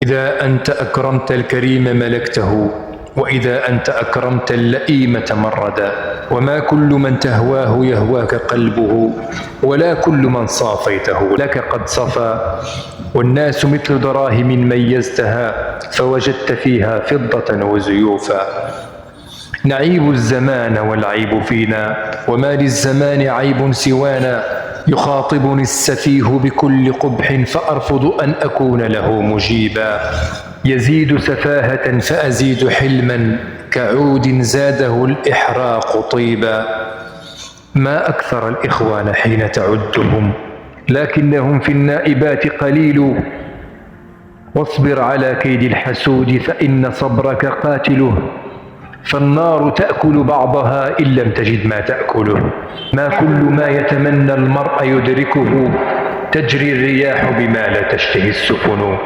إذا أنت أكرمت الكريم ملكته، وإذا أنت أكرمت اللئيم تمردا. وما كل من تهواه يهواك قلبه، ولا كل من صافيته لك قد صفا. والناس مثل دراهم ميزتها، فوجدت فيها فضة وزيوفا. نعيب الزمان والعيب فينا، وما للزمان عيب سوانا. يخاطبني السفيه بكل قبح، فأرفض أن أكون له مجيبا. يزيد سفاهة فأزيد حلما، كعود زاده الإحراق طيبا. ما أكثر الإخوان حين تعدهم، لكنهم في النائبات قليل. واصبر على كيد الحسود، فإن صبرك قاتله. فالنار تأكل بعضها إن لم تجد ما تأكله. ما كل ما يتمنى المرء يدركه، تجري الرياح بما لا تشتهي السفن.